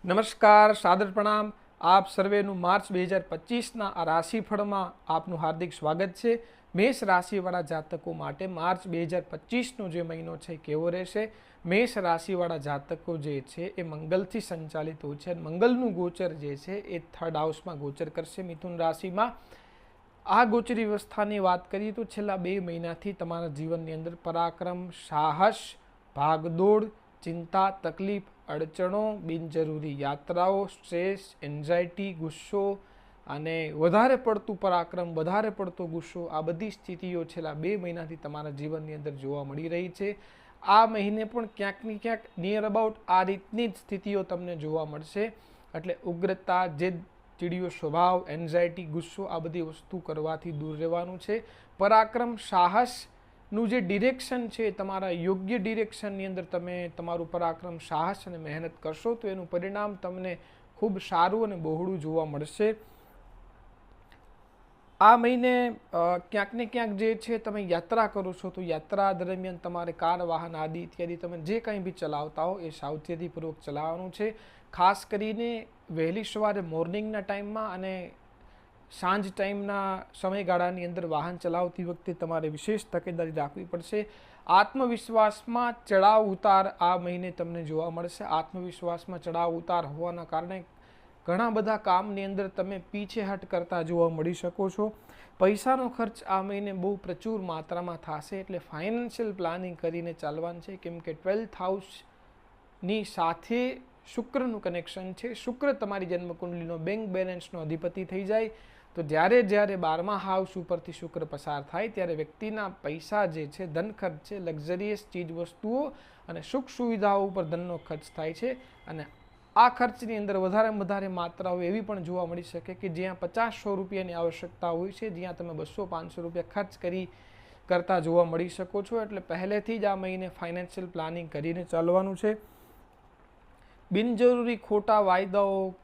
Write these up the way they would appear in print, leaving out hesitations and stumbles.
નમસ્કાર, સાદર પ્રણામ. આપ સર્વેનું માર્ચ 2025ના આ રાશિફળમાં આપનું હાર્દિક સ્વાગત છે. મેષ રાશિવાળા જાતકો માટે માર્ચ 2025નો જે મહિનો છે કેવો રહેશે? મેષ રાશિવાળા જાતકો જે છે એ મંગલથી સંચાલિત હોય છે. મંગલનું ગોચર જે છે એ 3rd હાઉસમાં ગોચર કરશે, મિથુન રાશિમાં. આ ગોચરી વ્યવસ્થાની વાત કરીએ તો છેલ્લા 2 મહિનાથી તમારા જીવનની અંદર પરાક્રમ, સાહસ, ભાગદોડ, ચિંતા, તકલીફ, અડચણો, બિનજરૂરી યાત્રાઓ, સ્ટ્રેસ, એન્ઝાયટી, ગુસ્સો અને વધારે પડતું પરાક્રમ, વધારે પડતો ગુસ્સો, આ બધી સ્થિતિઓ છેલ્લા 2 મહિનાથી તમારા જીવનની અંદર જોવા મળી રહી છે. આ મહિને પણ ક્યાંક ને ક્યાંક નિયર અબાઉટ આ રીતની જ સ્થિતિઓ તમને જોવા મળશે. એટલે ઉગ્રતા, જીદ, ચીડિયો સ્વભાવ, એન્ઝાયટી, ગુસ્સો, આ બધી વસ્તુ કરવાથી દૂર રહેવાનું છે. પરાક્રમ, સાહસનું જે ડિરેક્શન છે, તમારા યોગ્ય ડિરેક્શનની અંદર તમે તમારું પરાક્રમ, સાહસ અને મહેનત કરશો તો એનું પરિણામ તમને ખૂબ સારું અને બહોળું જોવા મળશે. આ મહિને ક્યાંક ને ક્યાંક જે છે તમે યાત્રા કરો છો તો યાત્રા દરમિયાન તમારે કાર, વાહન આદિ ઇત્યાદિ તમે જે કંઈ બી ચલાવતા હો એ સાવચેતીપૂર્વક ચલાવવાનું છે. ખાસ કરીને વહેલી સવારે મોર્નિંગના ટાઈમમાં અને સાંજ ટાઈમના સમયગાળાની અંદર વાહન ચલાવતી વખતે તમારે વિશેષ તકેદારી રાખવી પડશે. આત્મવિશ્વાસમાં ચડાવ ઉતાર આ મહિને તમને જોવા મળશે. આત્મવિશ્વાસમાં ચડાવ ઉતાર હોવાના કારણે ઘણા બધા કામની અંદર તમે પીછેહટ કરતા જોવા મળી શકો છો. પૈસાનો ખર્ચ આ મહિને બહુ પ્રચુર માત્રામાં થશે, એટલે ફાઇનાન્શિયલ પ્લાનિંગ કરીને ચાલવાનું છે. કેમ કે 12th હાઉસની સાથે શુક્રનું કનેક્શન છે. શુક્ર તમારી જન્મકુંડલીનો બેંક બેલેન્સનો અધિપતિ થઈ જાય તો જ્યારે 12મા હાઉસ ઉપરથી શુક્ર પસાર થાય ત્યારે વ્યક્તિના પૈસા જે છે, ધન ખર્ચ છે, લક્ઝરિયસ ચીજ વસ્તુઓ અને સુખ સુવિધાઓ ઉપર ધનનો ખર્ચ થાય છે. અને આ ખર્ચની અંદર વધારે માત્રાઓ એવી પણ જોવા મળી શકે કે જ્યાં 50-100 રૂપિયાની આવશ્યકતા હોય છે, જ્યાં તમે 200-500 રૂપિયા ખર્ચ કરતા જોવા મળી શકો છો. એટલે પહેલેથી જ આ મહિને ફાઇનાન્શિયલ પ્લાનિંગ કરીને ચાલવાનું છે. બિનજરૂરી ખોટા વાયદાઓ,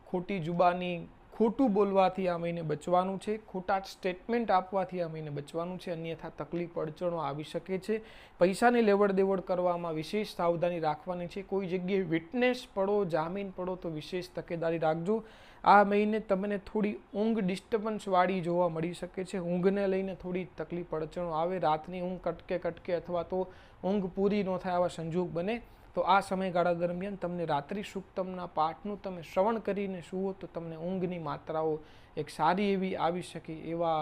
ખોટી જુબાની, ખોટું બોલવાથી આ મહિને બચવાનું છે. ખોટા સ્ટેટમેન્ટ આપવાથી આ મહિને બચવાનું છે, અન્યથા તકલીફ, અડચણો આવી શકે છે. પૈસાની લેવડ દેવડ કરવામાં વિશેષ સાવધાની રાખવાની છે. કોઈ જગ્યાએ વિટનેસ પડો, જામીન પડો તો વિશેષ તકેદારી રાખજો. આ મહિને તમને થોડી ઊંઘ ડિસ્ટર્બન્સવાળી જોવા મળી શકે છે. ઊંઘને લઈને થોડી તકલીફ, અડચણો આવે. રાતની ઊંઘ કટકે અથવા તો ઊંઘ પૂરી ન થાય આવા સંજોગ બને તો આ સમયગાળા દરમિયાન તમને રાત્રિ સુક્તમના પાઠનું તમે શ્રવણ કરીને સૂવો તો તમને ઊંઘની માત્રાઓ એક સારી એવી આવી શકે એવા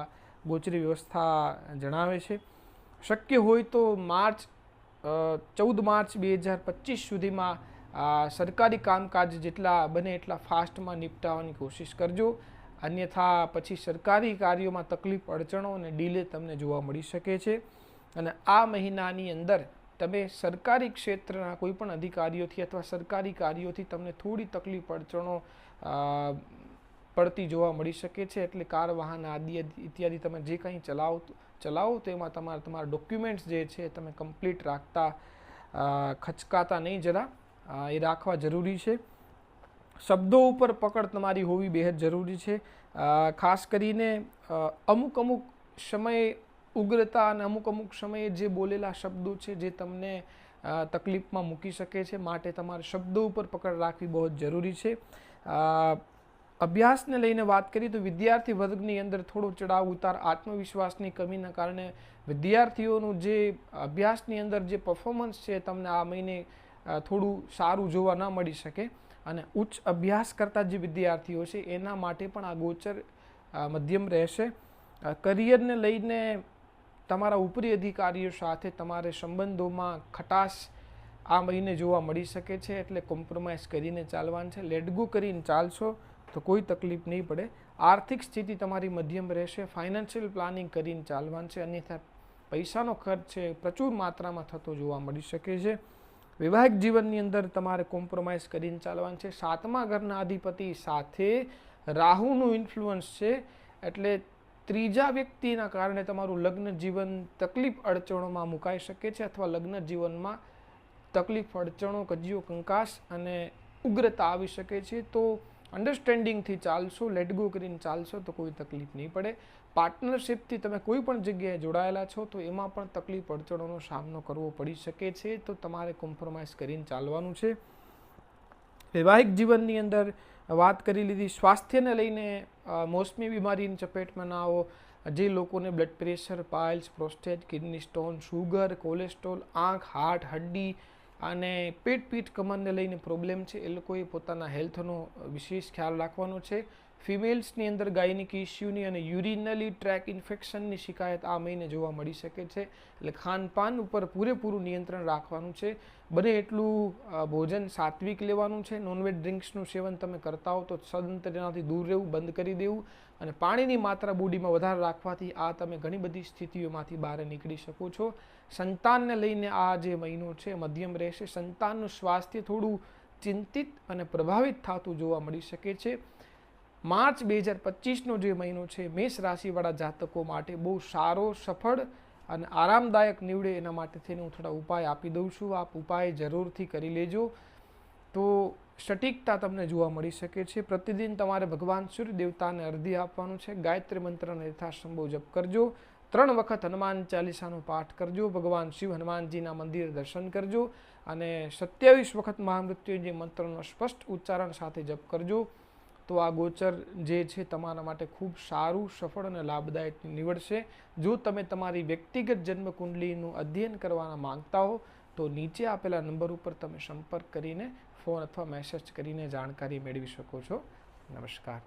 ગોચરી વ્યવસ્થા જણાવે છે. શક્ય હોય તો 14 માર્ચ 2025 સુધીમાં સરકારી કામકાજ જેટલા બને એટલા ફાસ્ટમાં નિપટાવવાની કોશિશ કરજો. અન્યથા પછી સરકારી કાર્યોમાં તકલીફ, અડચણો અને ડીલે તમને જોવા મળી શકે છે. અને આ મહિનાની અંદર તમે સરકારી ક્ષેત્રના કોઈ પણ અધિકારીઓથી અથવા સરકારી કાર્યોથી તમને થોડી તકલીફ, અડચણો પડતી જોવા મળી શકે છે. એટલે કાર, વાહન આદિ ઇત્યાદિ તમે જે કંઈ ચલાવો તો એમાં તમારા ડોક્યુમેન્ટ્સ જે છે તમે કમ્પ્લીટ રાખતા, ખચકાતા નહીં જરા, એ રાખવા જરૂરી છે. શબ્દો ઉપર પકડ તમારી હોવી બેહદ જરૂરી છે. ખાસ કરીને અમુક સમયે ઉગ્રતા અને અમુક સમયે જે બોલેલા શબ્દો છે જે તમને તકલીફમાં મૂકી શકે છે, માટે તમારે શબ્દો ઉપર પકડ રાખવી બહુ જ જરૂરી છે. અભ્યાસને લઈને વાત કરીએ તો વિદ્યાર્થી વર્ગની અંદર થોડો ચડાવ ઉતાર, આત્મવિશ્વાસની કમીના કારણે વિદ્યાર્થીઓનું જે અભ્યાસની અંદર જે પરફોર્મન્સ છે તમને આ મહિને થોડું સારું જોવા ન મળી શકે. અને ઉચ્ચ અભ્યાસ કરતા જે વિદ્યાર્થીઓ છે એના માટે પણ આ ગોચર મધ્યમ રહેશે. કરિયરને લઈને તમારા ઉપરી અધિકારીઓ સાથે તમારે સંબંધોમાં ખટાશ આ મહિને જોવા મળી શકે છે. એટલે કોમ્પ્રોમાઇઝ કરીને ચાલવાનું છે. લેટગો કરીને ચાલશો તો કોઈ તકલીફ નહીં પડે. આર્થિક સ્થિતિ તમારી મધ્યમ રહેશે. ફાઇનાન્શિયલ પ્લાનિંગ કરીને ચાલવાનું છે, અન્યથા પૈસાનો ખર્ચ છે પ્રચુર માત્રામાં થતો જોવા મળી શકે છે. વૈવાહિક જીવનની અંદર તમારે કોમ્પ્રોમાઇઝ કરીને ચાલવાનું છે. 7મા ઘરના અધિપતિ સાથે રાહુનું ઇન્ફ્લુઅન્સ છે, એટલે ત્રીજા વ્યક્તિના કારણે તમારું લગ્ન જીવન તકલીફ, અડચણોમાં મુકાઈ શકે છે અથવા લગ્ન જીવનમાં તકલીફ, અડચણો, કજિયો, કંકાસ અને ઉગ્રતા આવી શકે છે. તો અન્ડરસ્ટેન્ડિંગથી ચાલશો, લેટગો કરીને ચાલશો તો કોઈ તકલીફ નહીં પડે. પાર્ટનરશિપથી તમે કોઈ પણ જગ્યાએ જોડાયેલા છો તો એમાં પણ તકલીફ, અડચણોનો સામનો કરવો પડી શકે છે, તો તમારે કોમ્પ્રોમાઇઝ કરીને ચાલવાનું છે. વૈવાહિક જીવનની અંદર વાત કરી લીધી. સ્વાસ્થ્યને લઈને મોસમી બીમારીની ચપેટમાં ના આવો. જે લોકોને blood pressure, piles, prostate, kidney stone, sugar, cholesterol, આંખ, હાર્ટ, હડ્ડી અને પીઠ કમરને લઈને પ્રોબ્લેમ છે, એ લોકોએ પોતાના હેલ્થનો વિશેષ ખ્યાલ રાખવાનો છે. ફિમેલ્સની અંદર ગાયનિક ઇસ્યુની અને યુરિનરી ટ્રેક ઇન્ફેક્શનની શિકાયત આ મહિને જોવા મળી શકે છે. એટલે ખાનપાન ઉપર પૂરેપૂરું નિયંત્રણ રાખવાનું છે. બને એટલું ભોજન સાત્વિક લેવાનું છે. નોનવેજ ડ્રિંક્સનું સેવન તમે કરતા હો તો સદંતર એનાથી દૂર રહેવું, બંધ કરી દેવું. અને પાણીની માત્રા બોડીમાં વધારે રાખવાથી આ તમે ઘણી બધી સ્થિતિઓમાંથી બહાર નીકળી શકો છો. સંતાનને લઈને આ જે મહિનો છે મધ્યમ રહેશે. સંતાનનું સ્વાસ્થ્ય થોડું ચિંતિત અને પ્રભાવિત થતું જોવા મળી શકે છે. માર્ચ 2025નો જે મહિનો છે મેષ રાશિવાળા જાતકો માટે બહુ સારો, સફળ અને આરામદાયક નીવડે એના માટે થઈને હું થોડા ઉપાય આપી દઉં છું. આપ ઉપાય જરૂરથી કરી લેજો તો સટીકતા તમને જોવા મળી શકે છે. પ્રતિદિન તમારે ભગવાન સૂર્ય દેવતાને અર્ધ્ય આપવાનું છે. ગાયત્રી મંત્રને યથાસંભવ જપ કરજો. 3 વખત હનુમાન ચાલીસાનો પાઠ કરજો. ભગવાન શિવ હનુમાનજીના મંદિર દર્શન કરજો અને 27 વખત મહામૃત્યુંજય મંત્રનો સ્પષ્ટ ઉચ્ચારણ સાથે જપ કરજો. તો આ ગોચર જે છે તમારા માટે ખૂબ સારું, સફળ અને લાભદાયક નીવડશે. જો તમે તમારી વ્યક્તિગત જન્મ કુંડલીનું અધ્યયન કરવાના માંગતા હો તો નીચે આપેલા નંબર ઉપર તમે સંપર્ક કરીને ફોન અથવા મેસેજ કરીને જાણકારી મેળવી શકો છો. નમસ્કાર.